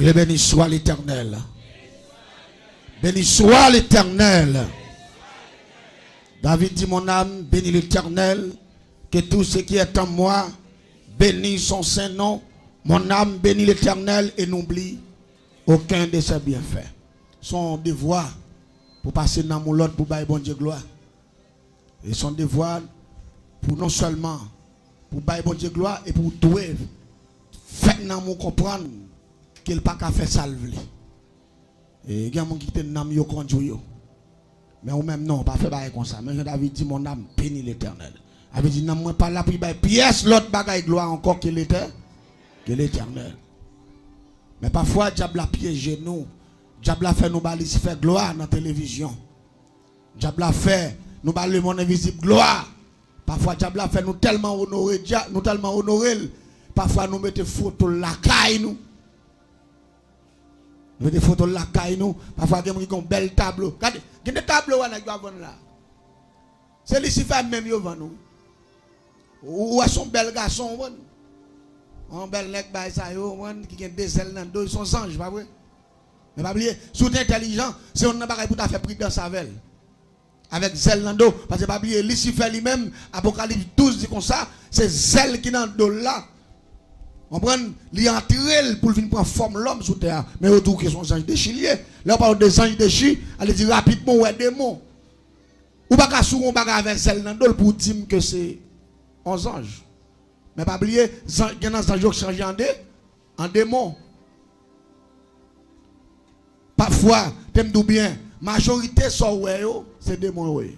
Criez béni soit l'Éternel. Béni soit l'Éternel. David dit, mon âme, bénis l'Éternel, que tout ce qui est en moi, bénit son saint nom. Mon âme bénit l'Éternel et n'oublie aucun de ses bienfaits. Son devoir pour passer dans mon lot pour bailler bon Dieu gloire. Et son devoir pour non seulement pour bailler bon Dieu gloire et pour tout faire nous comprendre qu'il n'a pas qu'à faire ça. Et il y a des gens qui ont conduit. Mais ou même non, pas faire bailler comme ça. Mais David dit, mon âme bénit l'Éternel. Il dit, non, moi pas là pour bailler pièce, l'autre bagaille gloire encore que l'Éternel. Mais parfois, diable a piégé nous. Diable a fait nous faire gloire dans la télévision. Diable a fait nous le monde invisible gloire. Parfois, diable a fait nous tellement honorer, parfois nous mettons photo la caille nous. Nous mettons photo la caille nous. Parfois, nous avons un bel tableau. Regardez, il y a des tableaux là. C'est Lucifer même qui va nous. Ou à son bel garçon. Un bel nec qui a des ailes dans le dos, ils sont anges, pas vrai? Mais pas oublier, si vous êtes intelligent, c'est on n'a pas pour faire pris dans sa velle. Avec zèle dans le dos. Parce que pas oublier, Lucifer lui-même, Apocalypse 12 dit comme ça, c'est zèle qui est dans le dos là. On prend, il entre pour venir prendre forme l'homme sous terre. Mais autour qui sont anges déchirés. Là on parle des anges déchirés, allez dire rapidement, ouais, démon. Ou pas qu'à souvent, on va avec zèle dans le dos pour dire que c'est 11 anges. Mais pas oublier, il y a des anges qui changent en démon. Parfois, t'aimes tout bien, majorité c'est démon. Il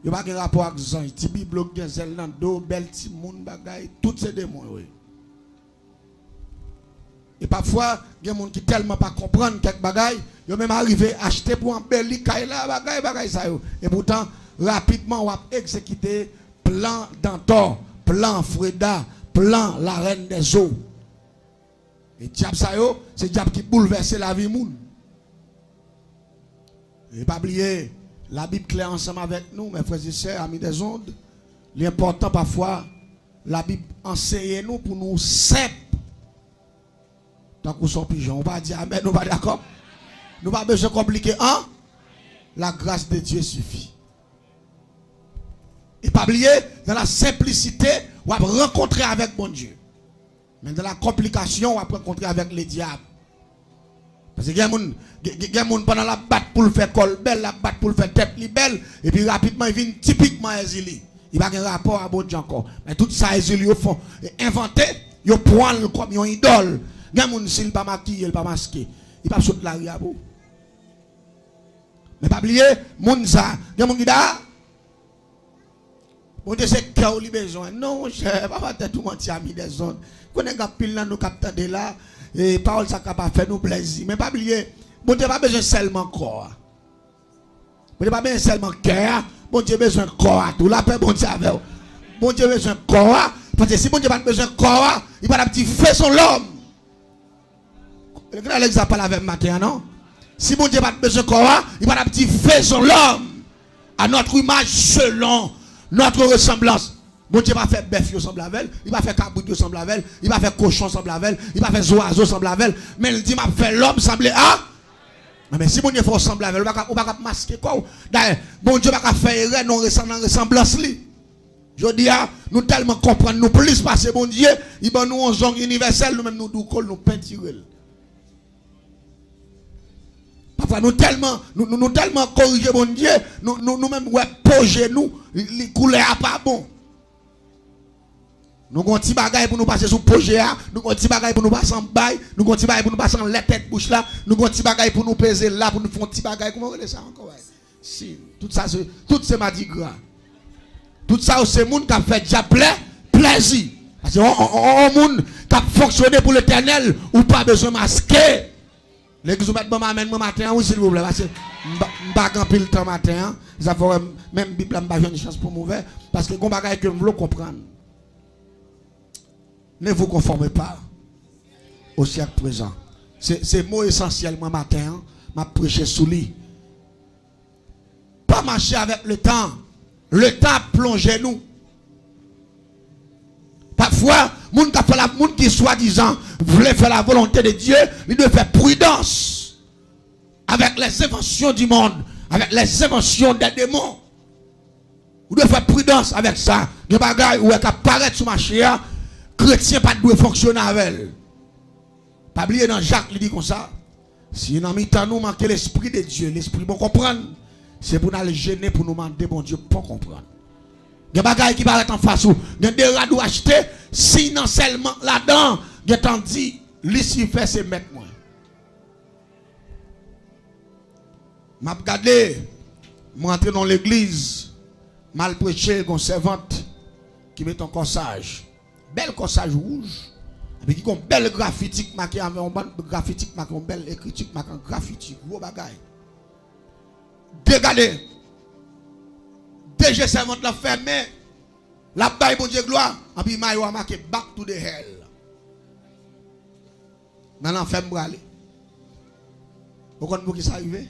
n'y a pas de rapport avec les anges. Les Bible, les Zelando, bel Timoun, bagay, tous ces démons. Et parfois, il y a des gens qui ne tellement pas comprendre quelques bagailles, ils ont même arrivé à acheter pour un bel bagay ça. Et pourtant, rapidement, on va exécuter plan d'Antor, plan Freda, plan la reine des eaux. Et diable ça c'est diable qui bouleverse la vie moun. Et pas oublier, la Bible claire ensemble avec nous, mes frères et sœurs, amis des ondes. L'important parfois, la Bible enseigne nous pour nous simple. Tant qu'on sont pigeons, on va dire amen, nous pas d'accord. Nous pas besoin de compliquer, hein? La grâce de Dieu suffit. Et pas oublier, dans la simplicité, on va rencontrer avec bon Dieu. Mais dans la complication, on va rencontrer avec les diables. Parce que il y a des gens pendant la batte pour le faire col belle, la batte pour le faire tête belle, et puis rapidement il vient typiquement exilé. Il n'y a pas de rapport à bon Dieu encore. Mais tout ça exilé, ils font inventer, ils pointent comme une idole. Il y a des gens qui ne sont pas maquillés, ils ne sont pas masqués. Ils ne sont pas sauter la rue à vous. Mais pas oublier, il y a des gens qui disent, bon Dieu, c'est cœur qui a besoin. Non, je ne vais pas faire tout le monde ami des zones. Quand on a pile dans nos capteurs de là, et parole ça capable faire nous plaisir. Mais pas oublier, bon Dieu pas besoin seulement corps. Bon Dieu pas besoin seulement cœur. Bon Dieu besoin corps. Tout la paix bon Dieu avec. Bon Dieu besoin corps. Parce que si bon Dieu pas besoin corps, il va petit fait son l'homme. Regardez l'exemple avec matin, non? Si bon Dieu pas besoin corps, il va petit fait son l'homme. À notre image selon notre ressemblance. Bon Dieu va faire bœuf ensemble avec elle, il va faire caboute ensemble avec elle, il va faire cochon ensemble avec elle, il va faire oiseau ensemble avec elle, mais il dit m'a fait l'homme sembler à. Mais si bon Dieu fait ensemble avec elle, on va pas masquer quoi. D'ailleurs, bon Dieu va faire erreur non ressemblance li. Je dis nous tellement comprendre nous plus parce que bon Dieu, il va nous un zong universel, nous même nous doucol nous peinturer. Parfois nous tellement corriger bon Dieu, nous même ouais poser nous les couleurs pas bon. Nous avons un petit bagage pour nous passer sous le projet, nous avons un petit bagage pour nous passer en bail, nous avons un petit bagage pour nous passer en la tête bouche là, nous avons un petit bagage pour nous peser là, pour nous faire un petit bagage. Comment on dit ça encore? Si, tout ça, tout c'est mardi gras. Tout ça, c'est le monde qui a fait déjà plaisir. Parce que on monde qui a fonctionné pour l'éternel, ou pas besoin de masquer. L'église met bon m'amène mon matin, oui s'il vous plaît, parce que je pas camper le temps matin, ça fait même Bible m'a une chance pour mauvais, parce que on bagage que vous voulez comprendre. Ne vous conformez pas au siècle présent. C'est mot essentiellement matin, m'a prêché sous lui. Pas marcher avec le temps. Le temps plonge nous. Pas Parfois, moun qui soi-disant voulait faire la volonté de Dieu, il doit faire prudence avec les inventions du monde, avec les inventions des démons. Vous devez faire prudence avec ça. Des bagages où elle apparaît sur ma chère, chrétien pas doit fonctionner avec elle. Pas oublier dans Jacques, il dit comme ça. Si nous avons nous manqué l'esprit de Dieu, l'esprit bon comprendre, c'est pour nous le gêner, pour nous demander, bon Dieu, pour comprendre. Des bagages qui paraissent en face, des radou acheter, si non seulement là-dedans, des temps dit, Lucifer c'est mettre moi. M'a regardé, m'entrer dans l'église, mal prêché, une servante qui met un corsage, bel corsage rouge, avec qui ont bel graffiti marqué, un graffiti marqué, une belle écriture marqué, un graffiti, gros bagaille. Dégagez. Déjà servante la fermé, la baille bon Dieu gloire, et puis maillot a marqué back to the hell. Dans l'enfer m'bralé. Vous comprenez qui ça arrive?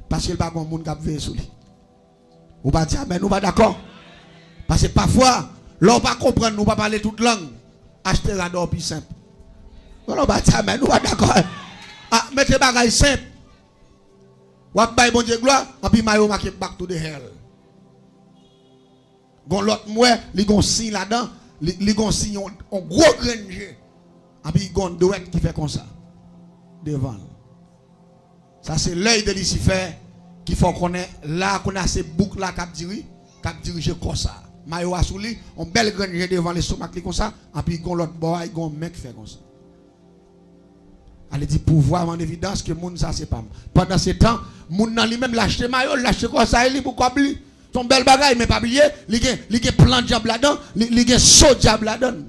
Parce que le pas monde qui a veillé sur lui. Vous pas dire mais nous pas d'accord. Parce que parfois, l'on pas comprendre, nous pas parler toute langue. Acheter la d'or plus simple. On pas dire mais nous pas d'accord. Ah, mettez bagaille simple. Ou baille bon Dieu gloire, et puis maillot marqué back to the hell. Gon l'autre moi, li gon signe là-dedans, li gon signe on gros granger. Et puis gon douette qui fait comme ça devant. Ça c'est l'œil de Lucifer qui faut connaître là qu'on a ces boucles là qui dirige comme ça. Mayo a sous lui, on belle granger devant les stomac comme ça, et puis gon l'autre boy, gon mec fait comme ça. Elle dit pouvoir en évidence que moun ça c'est pas. Pendant ce temps, moun nan lui-même l'acheter maillot, l'acheter comme ça il pourquoi lui son bel bagaille mais pas oublier, il y a plan diable là-dedans, il y a saut diable là-dedans.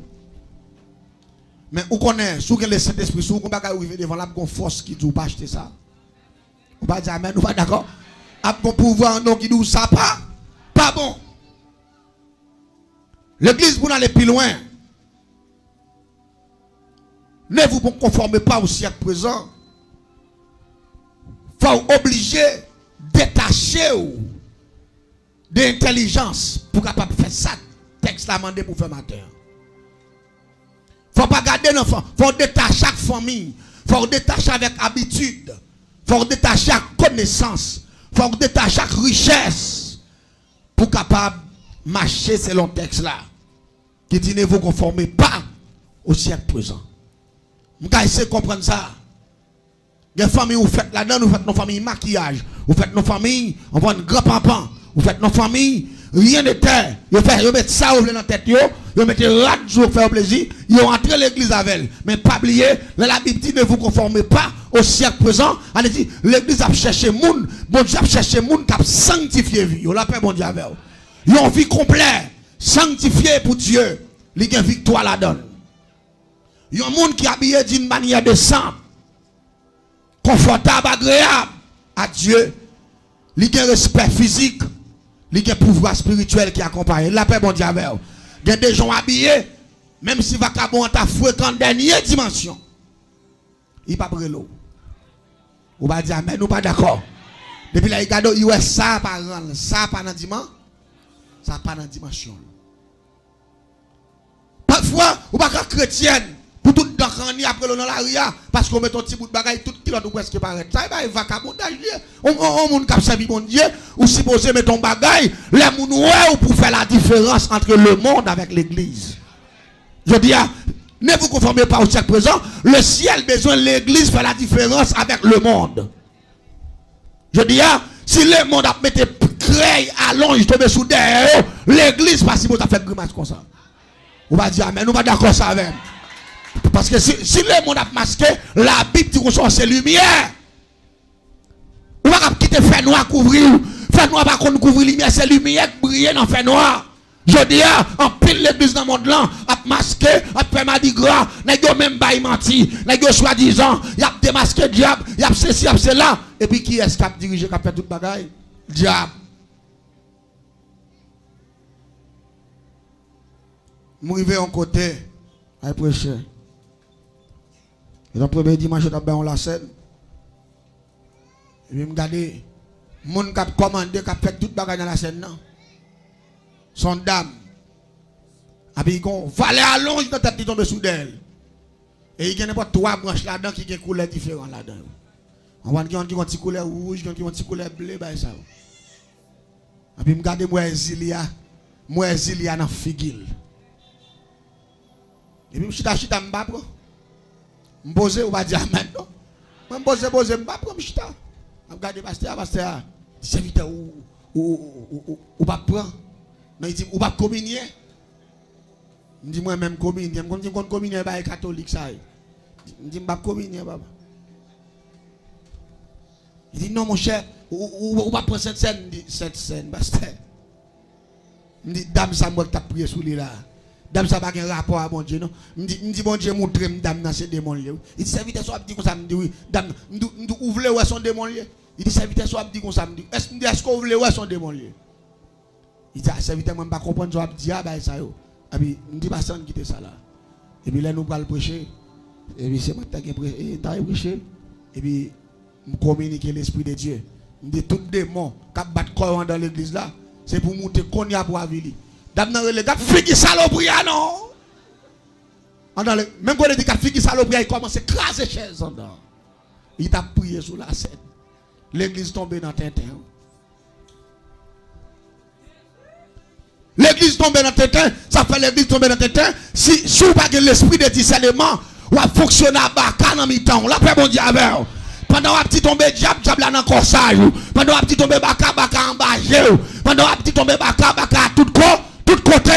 Mais où connaît, sous le Saint-Esprit, sous le bagaille où il devant la force qui dit pas acheter ça. On va dire amen, nous pas d'accord. A bon pouvoir non qui dit ça pas bon. L'église pour aller plus loin. Ne vous conformez pas au siècle présent. Faut obliger détacher d'intelligence pour capable faire ça. Texte la mandé pour faire matin. Faut pas garder l'enfant. Faut détacher chaque famille. Faut détacher avec habitude. Faut détacher chaque connaissance. Faut détacher chaque richesse pour capable marcher selon texte là. Qui dit ne vous conformez pas au siècle présent. Vous essayez de comprendre ça. Les familles, vous faites là-dedans, vous faites nos familles maquillage. Vous faites nos familles, on voit un grand-papa. Vous faites nos familles, rien de terre. Vous mettez ça dans la tête, vous mettez rat pour faire plaisir. Vous entrez l'église avec elle. Mais pas oublier, la Bible dit ne vous conformez pas au siècle présent. Elle dit l'église a cherché moun, bon Dieu a cherché moun qui a sanctifié vie. Vous la paix, bon Dieu avec vous. Ils ont vie complète, sanctifiée pour Dieu. Ils ont victoire là-dedans. Il y a un monde qui est habillé d'une manière de sang, confortable, agréable à Dieu. Il y a un respect physique, il y a un pouvoir spirituel qui accompagne. La paix, bon Dieu, avec vous. Il y a des gens habillés, même si vacabon ta fréquente dernière dimension. Il n'y a pas de l'eau. On va dire, mais nous pas d'accord. Depuis là, il y a ça par an, ça pas dans dimension, ça pas dans dimension. Parfois, on va être chrétienne. Pour tout dans après le dans la ria parce qu'on met ton petit bout de bagaille tout qui doit presque paraître ça va vagabondage on monde qui servi bon Dieu ou supposé mettre ton bagaille les moun ouais pour faire la différence entre le monde avec l'église. Je dis ne vous conformez pas au siècle présent, le ciel besoin de l'église faire la différence avec le monde. Je dis si le monde a mis créé allonge tomber sous derrière l'église pas si vous a fait grimace comme ça. On va dire amen, nous pas d'accord ça avec. Parce que si le monde a masqué, la Bible dit qu'on c'est lumière. On va quitter fait noir couvrir. Fait noir pas qu'on couvrir lumière, c'est lumière qui brille dans fait noir. Je dis en pile l'église dans le monde là, a masqué, a fait mardi gras, n'a même pas menti, n'a soi-disant, il a démasqué diable, il a ceci, il a cela. Et puis qui est-ce qui a dirigé, qui a fait toute bagaille? Diable. M'arriver en côté, à prêcher. Et le premier dimanche, je suis la scène. Et puis, je regarde, les gens qui ont commandé, qui ont fait toute bagaille dans la scène. Son dame. puis il fallait allonge dans tête qui tombe sous d'elle. Et il y a n'importe trois branches là-dedans qui ont une couleur différente là-dedans. On voit qu'il y a une petite couleur rouge, il y a une petite couleur bleue, bah ça. Et puis regardez moi Zilia dans figil. Et puis chita m'pa prend. M'poser ou pas dire amen non. Moi poser m'pa prend chita. Regardez pasteur, serviteur ou pas prend. Non il dit ou pas communier. Il dit moi même communier, comme dit qu'on communier ba catholique ça. Il dit m'pa communier papa. Il dit non mon cher, ou pas prendre cette scène pasteur. Il dit dame ça moi t'a prié sur lui là. Dame ça pas un rapport à bon Dieu non. Il dit bon Dieu montre dame dans ces démons là. Il dit serviteur soit dit comme ça me dit oui, dame nous ouvre ouais son démon là. Il dit serviteur soit dit comme ça me dit est-ce qu'on ouvre ouais son démon là. Il dit serviteur moi pas comprendre soit dit ah bah ça yo. Et puis me dit pas sans quitter ça là. Et puis là nous va le prêcher. Et puis c'est moi qui t'ai prêché. Et puis me communiquer l'esprit de Dieu. Me dit tout démon qui battre corps dans l'église là, c'est pour monter qu'on y a pour avili. Dame nan le gars fiki saloperie non. Même quand il dit qu'il fiki saloperie il commence à craser chaise en dedans. Il t'a prié sur la scène. L'église tombée dans Tintin. L'église tombée dans Tintin, ça fait l'église tomber dans Tintin. Si vous n'avez pas l'esprit de discernement, ou à fonctionner à baka dans mi-temps, la paix bon Dieu avec. Pendant que tu tombes diable là dans corsage. Pendant que tu tombes baka en bas. Pendant que tu tombes baka à tout côté.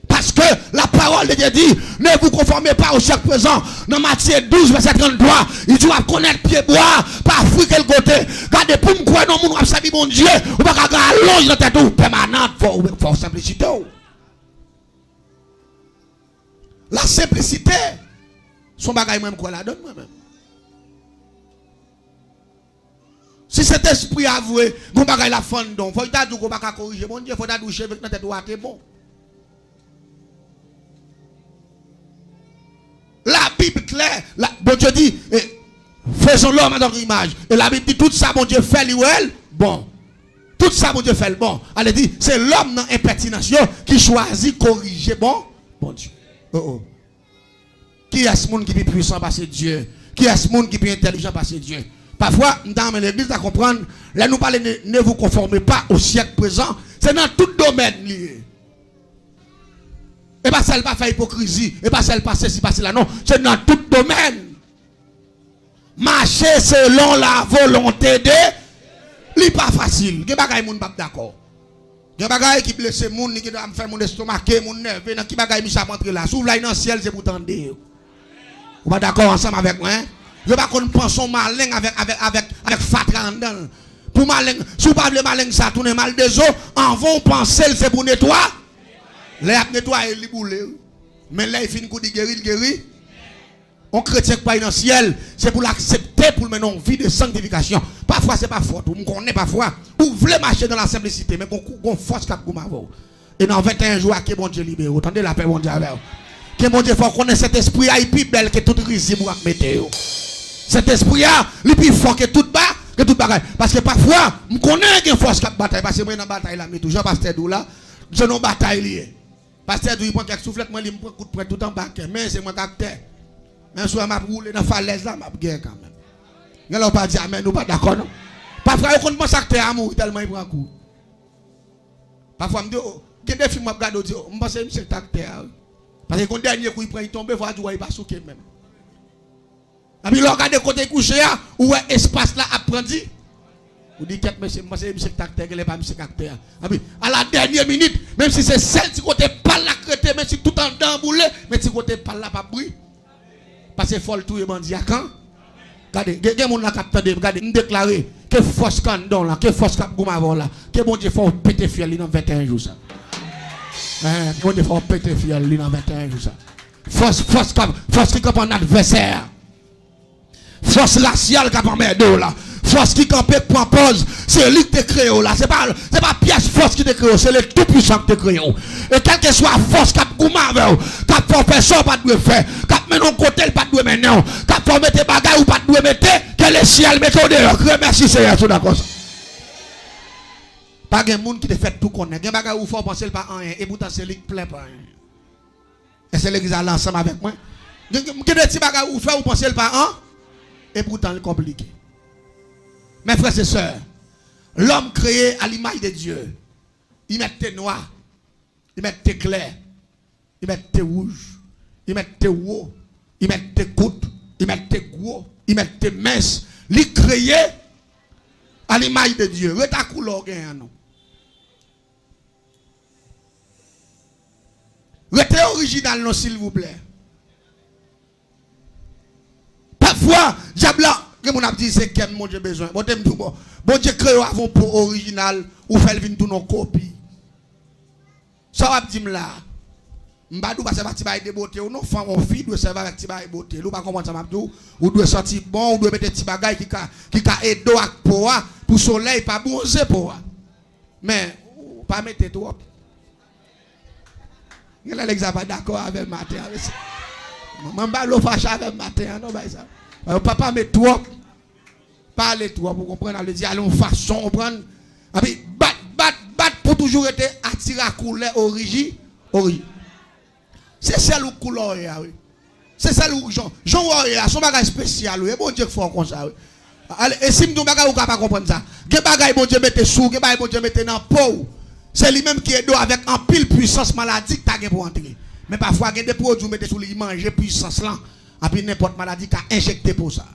Parce que la parole de Dieu dit, ne vous conformez pas au siècle présent. Dans Matthieu 12, verset 33, il dit, vous connaître pied bois, pas fruit quel côté. Gardez pour me croire dans le monde, vous savez mon Dieu, vous ne pouvez pas allonger dans tête permanente, pour simplicité. La simplicité, son bagage même quoi la donne moi-même. Si cet esprit avoué, vous bagage la fond donc, faut que vous pas corriger mon Dieu, faut que doucher avec notre tête droite est bon. La Bible claire, bon Dieu dit, faisons l'homme à notre image. Et la Bible dit, tout ça, bon Dieu fait l'ouel, bon. Tout ça, bon Dieu fait le bon. Elle dit, c'est l'homme dans l'impertinence qui choisit corriger, bon Dieu. Qui est ce monde qui est puissant parce que Dieu? Qui est ce monde qui est intelligent parce que Dieu? Parfois, dans l'église, à comprendre, là nous parlons, ne vous conformez pas au siècle présent, c'est dans tout domaine lié. Et pas celle pas faire hypocrisie, et pas celle pas ceci, pas cela, non, c'est dans tout domaine. Marcher selon la volonté de, n'est pas facile. Il y a des bagages qui ne sont pas d'accord. Il y a des bagages qui blessent les gens, qui doivent faire mon estomac, mon nerf, qui ont des bagages qui sont rentrés là. S'ouvre là dans le ciel, c'est pour tendre. Vous êtes d'accord ensemble avec moi? Je ne veux pas qu'on pense malin avec fatra dedans. Pour malin, si vous parlez malin, ça tourne mal des eaux, en vont penser c'est pour nettoyer. Les nettoyer les boulets. Mais là, il finit de guérir. On chrétien qui pas dans le ciel, c'est pour l'accepter, pour mener une vie de sanctification. Parfois, ce n'est pas faute. On connaît parfois. Vous voulez marcher dans la simplicité, mais qu'on force cap comme avant. Et dans 21 jours, que bon Dieu libère. Attendez la paix, bon Dieu avec. Que bon Dieu, il faut connaître cet esprit là, il est plus belle que toute risible pour mettre. Cet esprit-là, il est plus fort que tout bas, que tout bagaille. Parce que parfois, je connais une force qui bataille. Parce que moi, dans la bataille, là, mais toujours, Pasteur Dou là, je n'ai pas bataille. Pasteur Dou, il prend quelques soufflettes, moi, il prend un coup de poing tout en bas. Mais c'est mon caractère. Mais soit je roule dans la falaise là, je gagne quand même. Je ne vais pas dire, mais nous pas d'accord, non? Parfois, je pense que c'est à mourir tellement il prend un coup. Parfois, je me dis, il y a des films qui me disent, je pense que c'est caractère. Parce que quand le dernier coup, il prend, il tombe, il va dire, il va souquer même. Et puis, regardez côté couché, où est l'espace là apprenti. Vous dites, monsieur, c'est caractère, il n'est pas monsieur caractère. À la dernière minute, même si c'est celle qui côté pas la crête, même si tout en temps boulé, mais si côté pas la pas bruit. Parce que faut le tout et bandit à quand? Regardez, il y a des gens qui regardez, nous déclarer que force candon là, que force cap goumavon là, que bon Dieu faut péter fiel dans 21 jours ça. Bon Dieu faut péter fiel dans 21 jours ça. Force qui campe en adversaire. Force raciale qui campe en merdo là. Force qui campe pour pause, c'est lui qui te crée là. C'est pas pièce force qui te crée, c'est le tout puissant qui te crée. Et quelle que soit force qui goumavon, qui fait personne pas de faire, qui met non côté pas de mettre non, qui fait mettre bagaille ou pas de mettre, que le ciel mette au dehors. Merci Seigneur tout d'accord. Pas de monde qui te fait tout connaître. Il y a bagaille où faut penser pas rien et pourtant c'est lui qui plaît pas rien. Et c'est l'église allée ensemble avec moi. Il y a des petits bagages où vous pensez le pas un. Et pourtant, c'est compliqué. Mes frères et sœurs, l'homme créé à l'image de Dieu, il met tes noirs, il met tes clairs, il met tes rouges, il met tes hauts, il met tes côtes, il met tes gros, il met tes minces. Il créé à l'image de Dieu. Rete ta couleur, non. Rete original, non, s'il vous plaît. Parfois, diable, que mon a dit, c'est qu'un mon Dieu besoin. Bon Dieu crée avant pour original, ou fait venir tout nos copies. Ça va dire là. M'badou pas ça va de beauté ou non femme ou fille doit servir avec tibaï beauté. Ou pas comprendre ça m'abdou ou doit sortir bon ou doit mettre petit bagage qui ka aider ak pour soleil pas bronzer pour. Mais pas mettre trop. Il a l'examen d'accord avec matin. Maman ba lo fâche avec matin non ba ça. Papa met trop. Parler trop pour comprendre le dire allons façon comprendre. Abi bat pour toujours être attiré à couleur origine. C'est celle où couleur oui. C'est celle où Jean son bagage spécial oui. Bon Dieu faut comme ça oui. Allez et si nous bagage ou pas comprendre ça. Gen bagage bon Dieu mette sous, gen bagage bon Dieu mette dans peau. C'est lui même qui est avec en pile puissance maladie que tu as pour entrer. Mais parfois gen des produits mette sous lui manger puissance là. Et puis n'importe maladie qu'a injecté pour ça.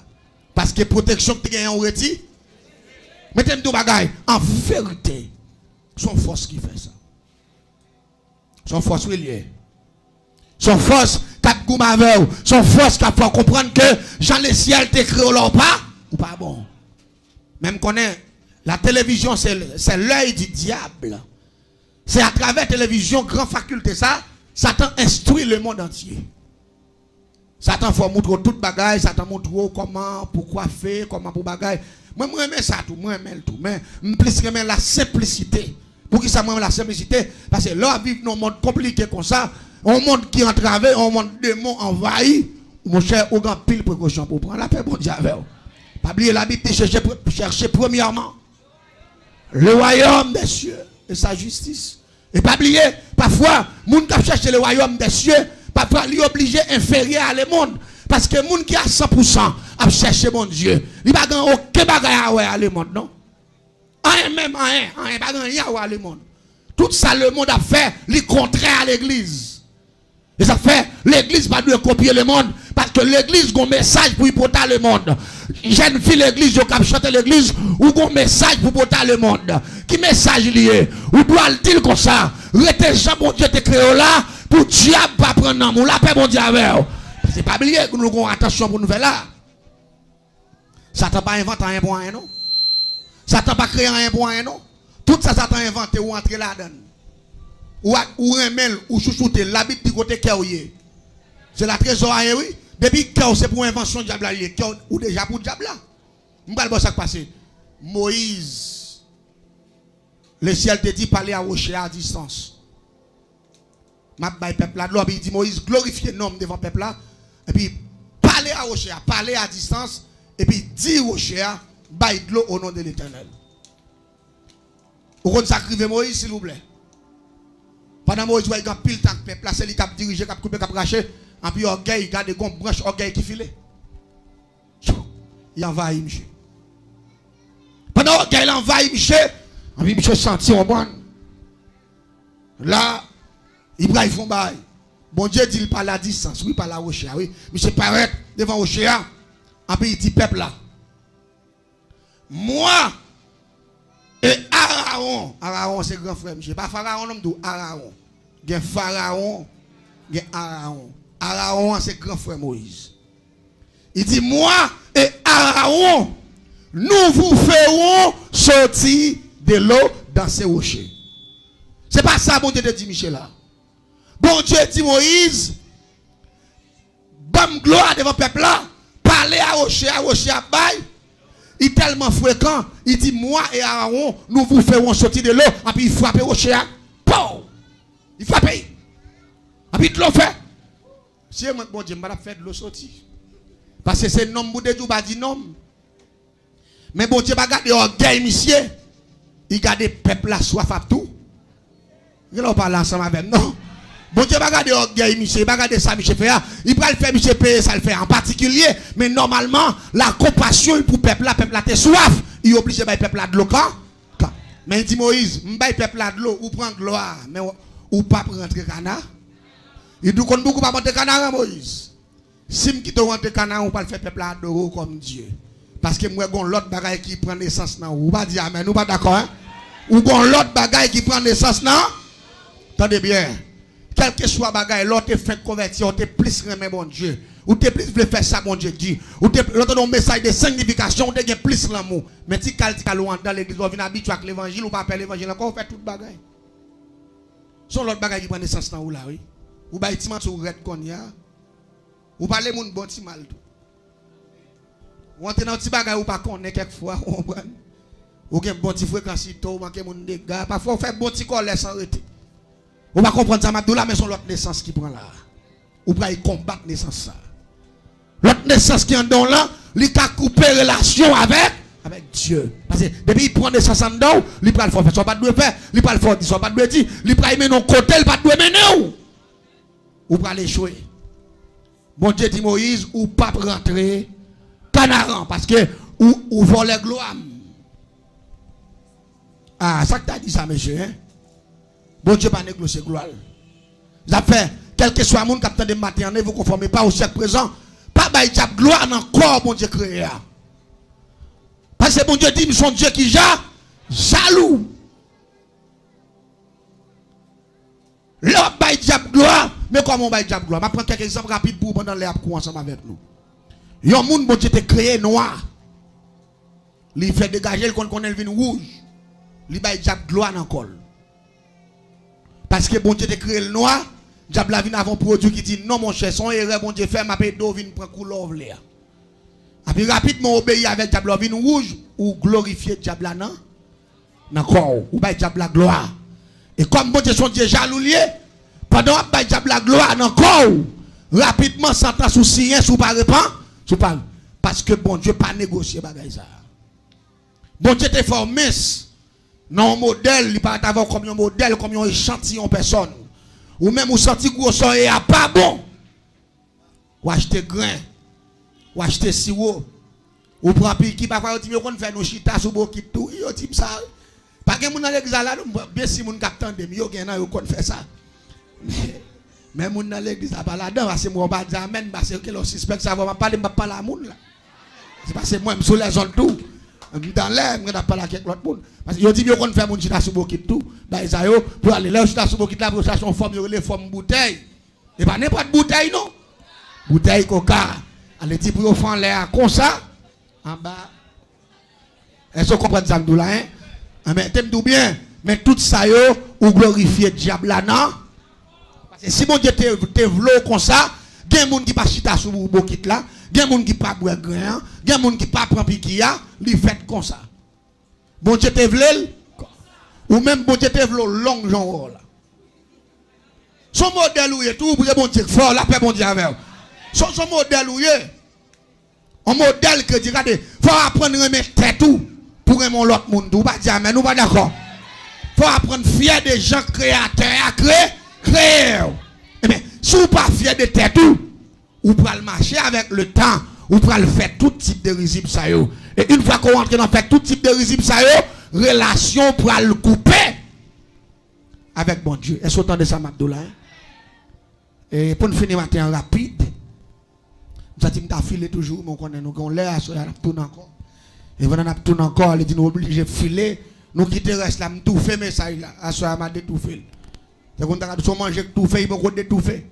Parce que protection que tu as en reti. Mettez tout bagage en vérité. Son force qui fait ça. Son force liée. Son force cap goumavel, son force cap faut comprendre que Jean le ciel t'écrit ou pas ou pas bon. Même connaît la télévision c'est l'œil du diable. C'est à travers la télévision grande faculté ça Satan instruit le monde entier. Satan faut montrer toute bagaille, Satan montre comment pourquoi faire, comment pour bagaille. Moi j'aime ça tout, moi j'aime tout mais plus j'aime la simplicité. Pour qui ça moi la simplicité parce que là vivre dans un monde compliqué comme ça. Un monde qui entravé, un monde de démons envahi. Mon cher, au grand pile précaution pour prendre la paix, bon Dieu avec vous. Pas oublier la Bible, chercher premièrement le royaume des cieux et sa justice. Et pas oublier, parfois, les gens qui cherchent le royaume des cieux, parfois, ils sont obligés d'inférieur à le monde. Parce que les gens qui ont 100% à chercher mon Dieu, ils n'ont pas aucun bagage à le monde, non? Rien même, rien, pas rien à le monde. Tout ça, le monde a fait, le contraire à l'église. Et ça fait, l'église pas doit copier le monde. Parce que l'église a un message pour y porter le monde. Jeune fille l'église, je vais chanter l'église, ou un message pour porter le monde. Qui message lié? Ou doit le dire comme ça? Rete Jean, bon Dieu te créé là, pour diable pas prendre l'amour. La paix, bon Dieu avec. C'est pas oublier que nous avons attention pour nous faire là. Satan pas inventé rien pour rien, non? Satan pas créé rien pour rien, non? Tout ça, Satan inventé ou entrer là-dedans. Ou remel ou chouchouter l'habit du côté cœur. C'est la trésorerie oui. Depuis cœur c'est pour invention diable ou déjà pour diable. M'gal bon ça passer. Moïse le ciel te dit parler à rocher à distance. M'a bay peuple là, il dit Moïse glorifier nom devant peuple là et puis parler à rocher, parler à distance et puis dire rocher bay de l'eau au nom de l'Éternel. Vous comptez sacrifier Moïse s'il vous plaît. Pendant Moïse, il y a pile tant de peuple, c'est lui qui a dirigé, qui a coupé, qui a craché. Et puis, orgueil, il y a des branches orgueil qui filent. Il envahit monsieur. Pendant orgueil, il envahit monsieur. Et puis, monsieur senti au bon. Là, Ibrahim font bail. Bon Dieu dit, il parle à distance. Oui, par la rocher. Oui, monsieur paraît devant rocher. Et puis, il dit, peuple là. Moi, et Aaron c'est grand frère, monsieur. Pas Pharaon, non, tout Aaron. Il y a Pharaon, il y a Aaron. Aaron, c'est grand frère Moïse. Il dit, moi et Aaron, nous vous ferons sortir de l'eau dans ces rochers. C'est pas ça, bon Dieu te dit, Michel, là. Bon Dieu dit, Moïse, bonne gloire devant le peuple là, parlez à rocher, à bail. Il est tellement fréquent, il dit moi et Aaron, nous vous ferons sortir de l'eau, et puis il frappe rocher. Il frappe. Et puis de l'eau fait. Si moi bon Dieu, je vais faire de l'eau sortir. Parce que c'est nom de Dieu pas dit non. Mais bon Dieu va garder orgueil monsieur. Il garde peuple là soif à tout. Il ne parle ensemble avec non. Bon Dieu va garder orgueil, monsieur, va garder ça, monsieur fait. Il va le faire, monsieur payer, ça le fait en particulier. Mais normalement, la compassion pour le peuple là t'es soif. Il est obligé de le peuple là de l'eau quand. Mais il dit Moïse, m'baille peuple là de l'eau, ou prend gloire, mais ou pas rentrer canard. Il dit qu'on beaucoup pas monter canard Moïse. Si me quitte rentrer canard, on pas le faire peuple là adorer comme Dieu. Parce que moi gon l'autre bagaille qui prend naissance nan ou pas dire amen, nous pas d'accord hein? Ou gon l'autre bagaille qui prend naissance nan. Attendez bien. Quel que soit bagaille, l'autre fait convertir, t'es plus remet bon Dieu. Ou t'es plus voulu faire ça bon Dieu dit. Ou t'es l'autre un message de signification, t'es plus l'amour. Mais si quelqu'un dans l'église, on vient habitué avec l'évangile ou pas appeler l'évangile encore, on fait toute bagaille. Son l'autre bagaille qui prend naissance nan ou là oui. Ou ba itiman sur red kon ya. Ou parler moun bon ti mal tout. Ou entre dans petit bagaille ou pas connaît quelquefois, on comprend. Ou gen bon ti fréquence to, manque moun dégâts, parfois on fait bon ti colère sans arrêter. On va comprendre ça Madoula mais son l'autre naissance qui prend là. Ou va y combattre naissance ça. L'autre naissance qui en don là, il a coupé relation avec Dieu. Parce que depuis il prend naissance en don, il prend le faire ça pas de faire, il prend le faire ça pas de dire, il prend mener non côté, il pas de mener ou va l'échouer. Bon Dieu dit Moïse ou pas rentrer Canaran parce que ou voler gloire. Ah, ça que tu as dit ça monsieur hein. Bon Dieu pas négocier gloire. Ça fait quel que soit monde qui attend de matin vous conformez pas au siècle présent, pas bail diable gloire encore bon Dieu créé. Parce que bon Dieu dit son Dieu qui jaloux. L'homme bail diable gloire, mais comment bail diable gloire? Je prends quelques exemples rapides pour pendant les apprendre ensemble avec nous. Yon monde bon Dieu te créé noir. Il fait dégager le connaît le vin rouge. Il bail diable gloire encore. Parce que bon Dieu te créé le noir, diable la vin avant produit qui dit non mon cher, son erreur bon Dieu fait m'a paye d'eau vin prend couleur vert. Et puis rapidement obéir avec diable vin rouge ou glorifier diable non. D'accord, ou bail diable la gloire. Et comme bon Dieu son Dieu jaloux lié, pendant que diable la gloire encore, rapidement s'entend sous sien sous pas répand, sous pas parce que bon Dieu pas négocier bagay ça. Bon Dieu te formé non modèle, il pas avoir comme un modèle comme un échantillon personne. Ou même ou senti gros son et a pas bon. Ou acheter grain, ou acheter sirop, ou prend qui parfois dit qu'on fait nos chita sous bokit tout, yo dit ça. Pas que moun dans l'église là, bien si moun captant de yo gen nan yo kon fait ça. Mais moun dans l'église là pas là-dedans parce que moi pas dire amen parce que le suspect ça va pas parler à moun là. C'est parce que moi me sur les zones tout. Dans l'air, je ne pas avec l'autre monde. Parce que je dis que je fais mon chita sous bokit tout. Pour aller là, chita sous bokit là, pour chercher une forme, les formes bouteille. Et pas n'importe bouteille, non. Bouteille coca. Allez, dit pour faire l'air comme ça. En bas. Est-ce que vous comprenez ça, hein? Mais t'aimes tout bien. Mais tout ça, ou glorifier le diable là, non? Parce que si mon Dieu te vlo comme ça, il y a des gens qui ne chita sous bokit là. Il y a des gens qui ne pas boire grain, il y a des gens qui ne pas prendre piquia, ils font comme ça. Bon Dieu te vle, ou même bon Dieu te vle long genre là. Son modèle ou est tout, pour bon Dieu fort, la paix bon Dieu avec. Son modèle ou est, un modèle que dit, regardez, faut apprendre à remettre tête tout, pour remettre l'autre monde, ou pas dire, mais nous pas d'accord. Faut apprendre fier des gens créateurs à créer. Eh bien, si vous pas fier de tête tout, ou pour le marcher avec le temps, ou pour le faire tout type de risible ça yo. Et une fois qu'on rentre dans faire tout type de risible ça yo, relation pour le couper avec bon Dieu. Est-ce autant de ça Abdoulaye? Et pour nous finir matin rapide, nous avons filé toujours, mais on connaît l'air, on a tourné encore. Et on a tourné encore, il dit nous obligés de filer, nous quitter reste là, nous tout fait mais ça là, à soir m'a détouffé. C'est qu'on a manger tout fait, il faut détouffer.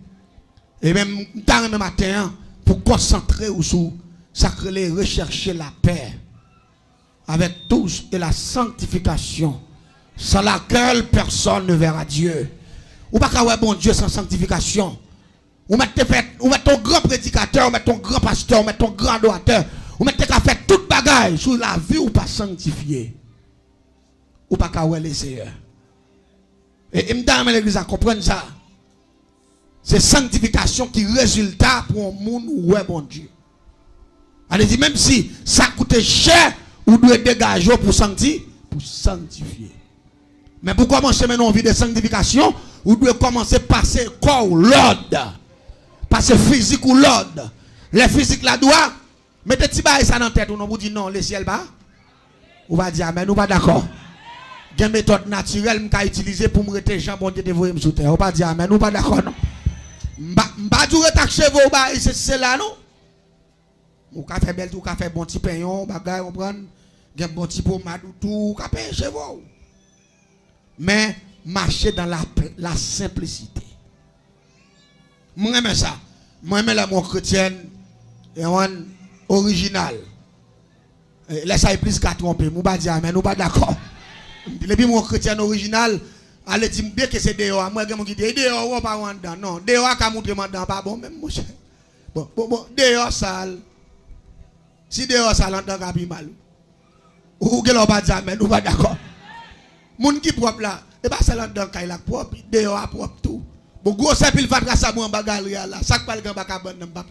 Et même dans le matin, pour concentrer sur sacrer, rechercher la paix avec tous et la sanctification, sans laquelle personne ne verra Dieu. Ou pas qu'à bon Dieu sans sanctification. Ou mettez ton grand prédicateur, ou mettez ton grand pasteur, ou mettez ton grand adorateur, ou mettez qu'à faire toute bagaille sur la vie ou pas sanctifié. Ou pas qu'à les seigneurs. Et m'dame l'église à comprendre ça. C'est sanctification qui résulte pour un monde où est bon Dieu. Elle dit même si ça coûte cher, vous devez dégager pour sanctifier. Mais pour commencer maintenant une vie de sanctification, Vous devez commencer par passer corps l'ordre. Passer physique ou l'ordre. Les physiques là doit. Mettez petit bail ça dans la tête ou non vous dit non, le ciel bas. Ou va dire amen, ou pas d'accord. Il y a une méthode naturelle que utiliser pour me rester Jean bon Dieu dévoyer sous terre. Ou pas dire amen, ou pas d'accord non. M'ba du retac cheveux c'est là non. Ou ka fait belle tout, ka fait bon petit payon, bagay on prend. Gen bon petit pommade tout, ka fait cheveux. Mais marcher dans la simplicité. Moi j'aime ça. Moi j'aime la mon chrétienne original. Laisse plus qu'à tromper. Moi pas dire amen, nous pas d'accord. Et puis mon chrétien original, allez dire bien que c'est dehors. Moi je dis dehors on pas dedans. Non, dehors ka montrer dedans pas bon même mon cher. Bon dehors sale. Si dehors sale en tant que mal. Ou que l'on pas dire amen, nous pas d'accord. Moun qui propre là, et pas sale en tant que la propre, dehors propre tout. Bon gros c'est pile fatra ça moi en bagarre là. Ça pas le grand ba cabane pas.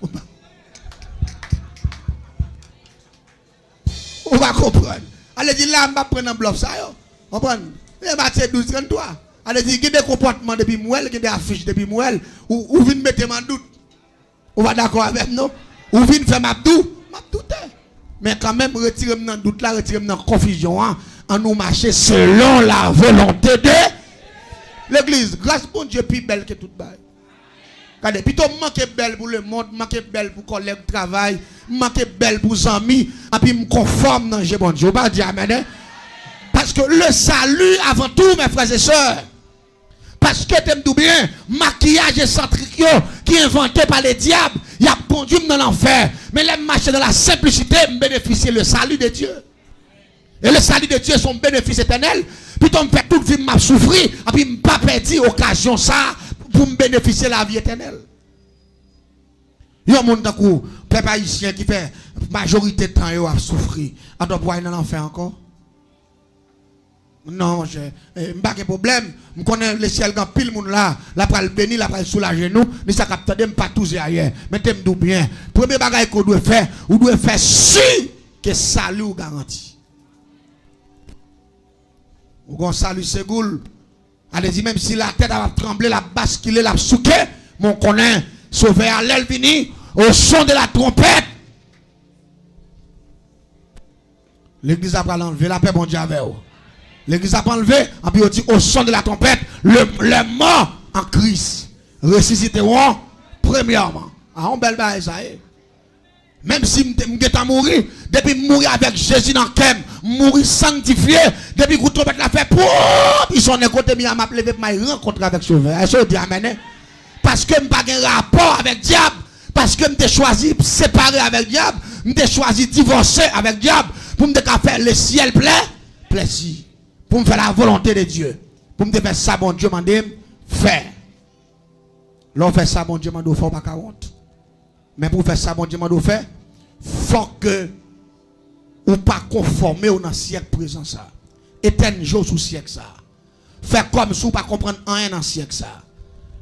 On va comprendre. Allez dire là, on va prendre un bloc ça yo. Comprendre? Et Matthieu 12 33. Allez dire qu'il y a des comportements depuis Mouel, qu'il y a des affiches depuis Mouel ou vinn mettre en doute. On va d'accord avec nous? Ou vinn faire m'a doute. Mais quand même retirer dans doute là, retirer dans confusion hein, en nous marcher selon la volonté de l'église. Grâce bon Dieu plus belle que toute bail. Regardez, plutôt manquer belle pour le monde, manquer belle pour collègue de travail, manquer belle pour les amis, et puis me conforme dans le bon Dieu. Pas dire amen. Parce que le salut avant tout, mes frères et sœurs. Parce que t'aimes tout bien, maquillage excentrique qui est inventé par les diables, il a conduit dans l'enfer. Mais les marcher dans la simplicité, bénéficier le salut de Dieu. Et le salut de Dieu est son bénéfice éternel. Puis on me fait toute vie m'a souffrir, et puis me pas perdu occasion ça pour me bénéficier la vie éternelle. Il y a un monde peuple haïtien qui fait majorité de temps il a souffrir. À doit boire dans l'enfer encore. Non, je pas de problème. Je connais le ciel quand pile monde là, la pral béni, la pral soulager nous, mais ça capte pas tous ailleurs. Mais t'aime bien. Premier bagage qu'on doit faire, ou doit faire sûr que salut ou garanti. Ou qu'on salut Ségoul. Allez-y, même si la tête va trembler, la basculer, la souquer, mon connaît, sauver à l'aile vini, au son de la trompette. L'église a pas enlevé la paix, bon Dieu avec vous. L'église a pas enlevé, et puis on dit au son de la trompette, le mort en Christ ressusciteront premièrement. Ah, on belle baille ça. Même si je suis mourir, depuis mourir avec Jésus dans le cœur, mourir sanctifié, depuis que trompette la fait, ils sont à côté de m'a levé pour me rencontrer avec Sauveur. Est-ce que vous amen? Parce que je n'ai pas de rapport avec le diable, parce que je choisi de séparer avec le diable, je choisi de divorcer avec le diable, pour me faire le ciel plaisir. Pour me faire la volonté de Dieu. Pour me faire ça, bon Dieu m'a dit, faire. L'on fait ça, bon Dieu m'a dit, il faut pas 40. Mais pour faire ça, bon Dieu m'a dit, faire, faut que ou pas conformer au siècle présent ça. Éteigne jour sous siècle ça. Faire comme si ou pas comprendre rien dans siècle ça.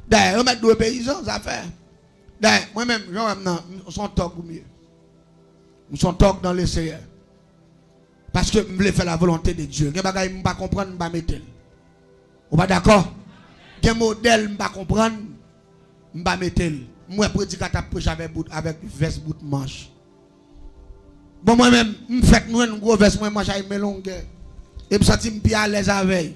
D'ailleurs, on met deux paysans, ça fait. D'ailleurs, moi-même, on s'en toque ou mieux. On s'en toque dans les Seigneurs. Parce que je voulais faire la volonté de Dieu. Je ne peux pas comprendre, je ne peux pas mettre. Vous pas d'accord? Il y a un modèle, je ne peux pas comprendre, je ne peux pas mettre. Moi, prédicateur, avec veste bout de manche. Bon, moi-même, je fais une grosse veste, moi, manche avec mes longues. Et je me sens bien à l'aise avec.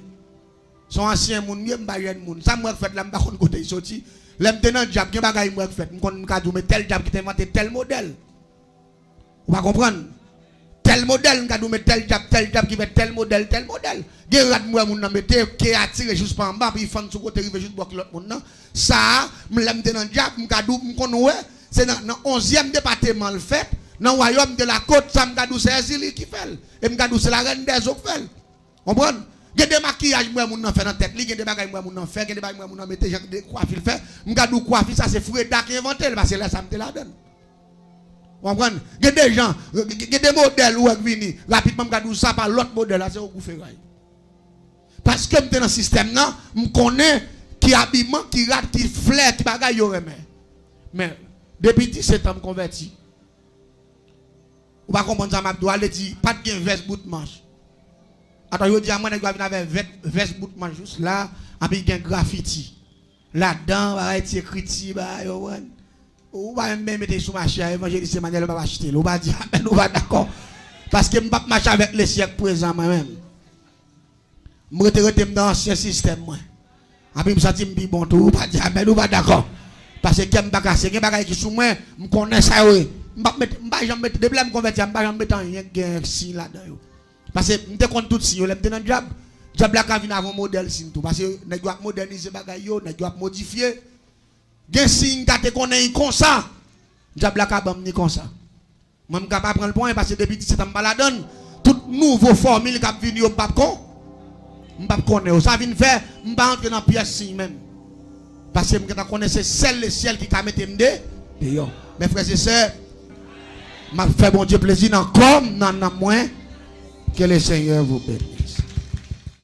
Son ancien monde, je ne peux pas jeune monde. Ça, moi, je fais là, je ne peux pas côté sorti. Là, je suis job, je ne peux pas faire. Je ne peux pas dire tel job qui t'a inventé tel modèle. Vous pas comprendre? Tel modèle, nous mettre tel job qui met tel modèle. Gerat moi mon nan mette qui attire juste par en bas puis il fond sur côté rive juste bloquer l'autre monde. Ça, m'l'aime dans job, m'kadou m'konoué, c'est dans 11e département le fait, dans royaume de la côte, ça m'kadou c'est Zili qui fait. Et m'kadou c'est la reine des eaux fait. Comprendre? Il y a des maquillages moi mon nan fait dans tête, il y a des bagages moi mon nan fait, il y a des bagages moi mon nan mette des coiffure fait. M'kadou coiffure ça c'est Freda qui inventé parce que là ça me la donne. Vous comprenez? Il y a des gens, il y a des modèles où ils viennent rapidement, je ça par l'autre modèle, c'est au gouvernement. Parce que je suis dans le système, je connais qui habillement, qui rate, qui flaire, qui bagaille, mais depuis 17 ans, je me converti. Vous ne comprenez pas, je dois dire, pas de veste bout de manche. Attends, je dis à moi, je dois venir avec veste bout de manche juste là, et puis il y a un graffiti. là-dedans, va être écrit, ou va même mettre sur ma chair, évangéliste Emmanuel, on va acheter, on va dire, amen, on va d'accord. Parce que je ne vais pas marcher avec les siècles présents moi-même. Je vais rester dans l'ancien système. Et puis je me dis, bon, tout, on va dire, amen, on va d'accord. Parce que je ne vais pas casser, je ne vais pas sous moi, je connais ça, je ne vais pas mettre des blèmes convertis, je ne vais pas mettre un signe là-dedans. Parce que je ne compte tout si, je suis dans le diable. Je ne vais pas venir avant un modèle signe tout. Parce que je dois moderniser les bagages, je dois modifier. Gen signe qui connaît comme ça. Diable ka bam ni comme ça. Moi je capable prendre le point parce que depuis 17 ans je la donne. Toute nouveau formule qui vient yo pas con. M'pa connaît ça vient faire m'pa entrer dans pièce signe même. Parce que je connais c'est celle le ciel qui ka mettre m'de. Mes frères et sœurs, m'a fait bon Dieu plaisir encore dans moins que le Seigneur vous bénisse.